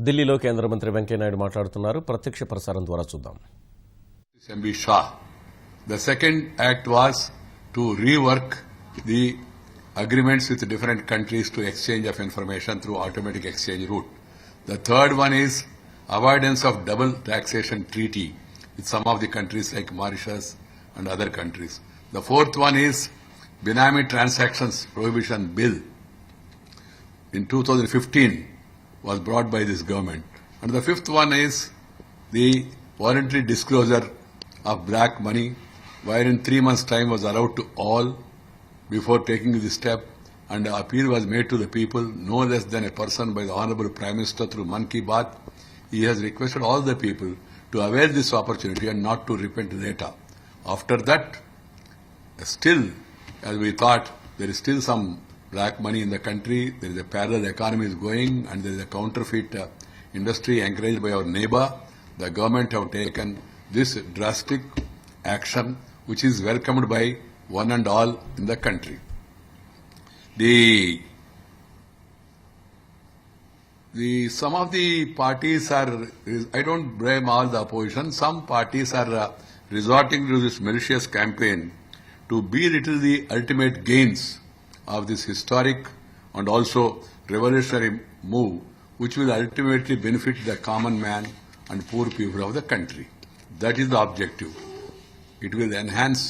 ఢిల్లీలో కేంద్ర మంత్రి వెంకయ్య నాయుడు మాట్లాడుతున్నారు. ప్రత్యక్ష ప్రసారం ద్వారా చూద్దాం. MB Shah. The second act was to rework the agreements with different countries to exchange of information through automatic exchange route. The third one is avoidance of double taxation treaty with some of the countries like Mauritius and other countries. The fourth one is Benami Transactions Prohibition Bill in 2015 was brought by this government. And the fifth one is the voluntary disclosure of black money, wherein 3 months' time was allowed to all before taking this step, and the appeal was made to the people, no less than a person by the Honorable Prime Minister through Man Ki Baat. He has requested all the people to avail this opportunity and not to repent later. After that, still, as we thought, there is still some black money in the country, there is a parallel economy is going, and there is a counterfeit industry encouraged by our neighbor. The government have taken this drastic action, which is welcomed by one and all in the country. Some of the parties are, I don't blame all the opposition, some parties are resorting to this malicious campaign to belittle the ultimate gains of this historic and also revolutionary move, which will ultimately benefit the common man and poor people of the country. That is the objective. It will enhance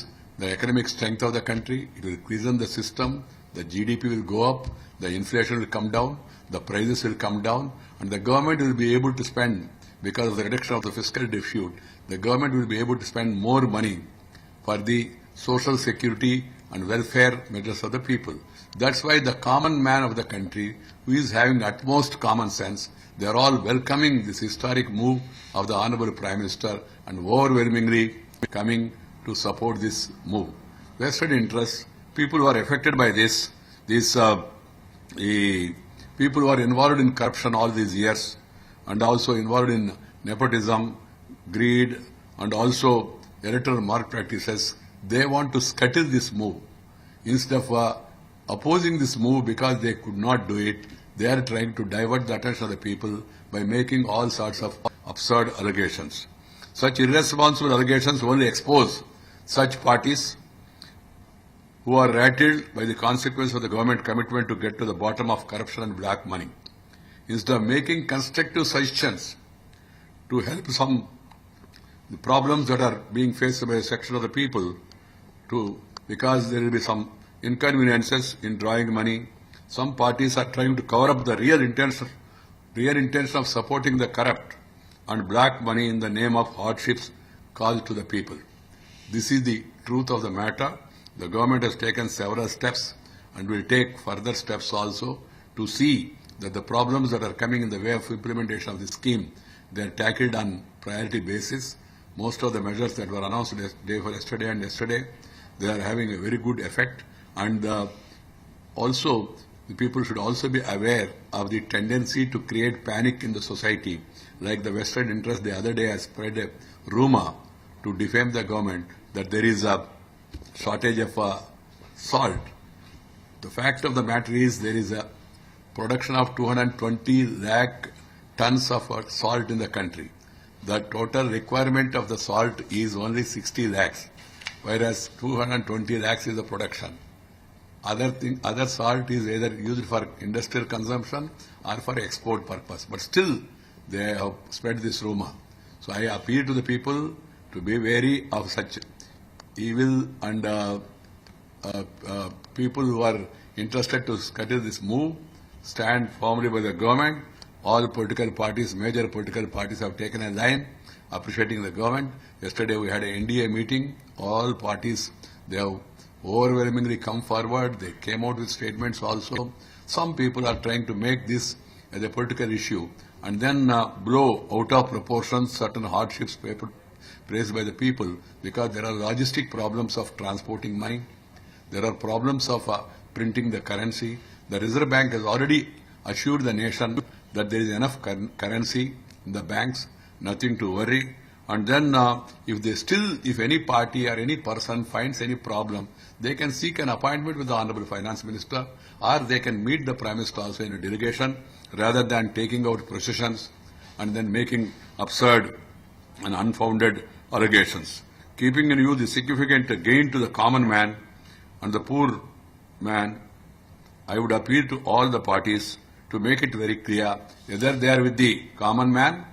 the economic strength of the country, it will increase the system, the GDP will go up, the inflation will come down, the prices will come down, and the government will be able to spend, because of the reduction of the fiscal deficit, the government will be able to spend more money for the social security and welfare measures of the people. That's why the common man of the country, who is having utmost common sense, they are all welcoming this historic move of the Honorable Prime Minister and overwhelmingly coming to support this move. Vested interests, people who are affected by this, people who are involved in corruption all these years and also involved in nepotism, greed, and also electoral malpractices, they want to scuttle this move. Instead of opposing this move because they could not do it, they are trying to divert the attention of the people by making all sorts of absurd allegations. Such irresponsible allegations only expose such parties who are rattled by the consequence of the government commitment to get to the bottom of corruption and black money. Instead of making constructive suggestions to help some the problems that are being faced by a section of the people, because there will be some inconveniences in drawing money, some parties are trying to cover up the real intention of supporting the corrupt and black money in the name of hardships caused to the people. This is the truth of the matter. The government has taken several steps and will take further steps also to see that the problems that are coming in the way of implementation of this scheme, they are tackled on priority basis. Most of the measures that were announced day for yesterday and yesterday, they are having a very good effect, and also the people should also be aware of the tendency to create panic in the society, like the vested interest the other day has spread a rumor to defame the government that there is a shortage of salt. The fact of the matter is there is a production of 220 lakh tons of salt in the country. The total requirement of the salt is only 60 lakhs, whereas 220 lakhs is the production. Other salt is either used for industrial consumption or for export purpose. But still, they have spread this rumor. So I appeal to the people to be wary of such evil and people who are interested to scuttle this move, stand firmly by the government. All political parties, major political parties have taken a line appreciating the government. Yesterday we had an NDA meeting. All parties, they have overwhelmingly come forward. They came out with statements also. Some people are trying to make this as a political issue and then blow out of proportion certain hardships faced by the people, because there are logistic problems of transporting money. There are problems of printing the currency. The Reserve Bank has already assured the nation that there is enough currency in the banks, nothing to worry. And then if any party or any person finds any problem, they can seek an appointment with the Honorable Finance Minister, or they can meet the Prime Minister also in a delegation, rather than taking out processions and then making absurd and unfounded allegations. Keeping in view the significant gain to the common man and the poor man, I would appeal to all the parties to make it very clear whether they are with the common man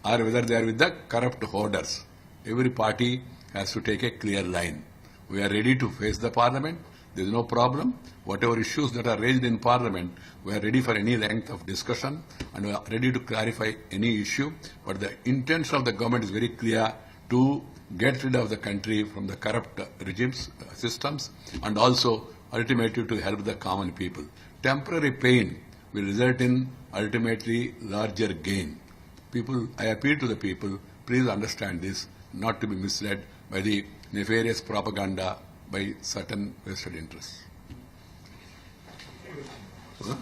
or whether they are with the corrupt hoarders. Every party has to take a clear line. We are ready to face the Parliament. There is no problem. Whatever issues that are raised in Parliament, we are ready for any length of discussion and we are ready to clarify any issue. But the intention of the government is very clear, to get rid of the country from the corrupt regimes, systems, and also ultimately to help the common people. Temporary pain will result in ultimately larger gain. People, I appeal to the people, please understand this, not to be misled by the nefarious propaganda by certain vested interests. Huh?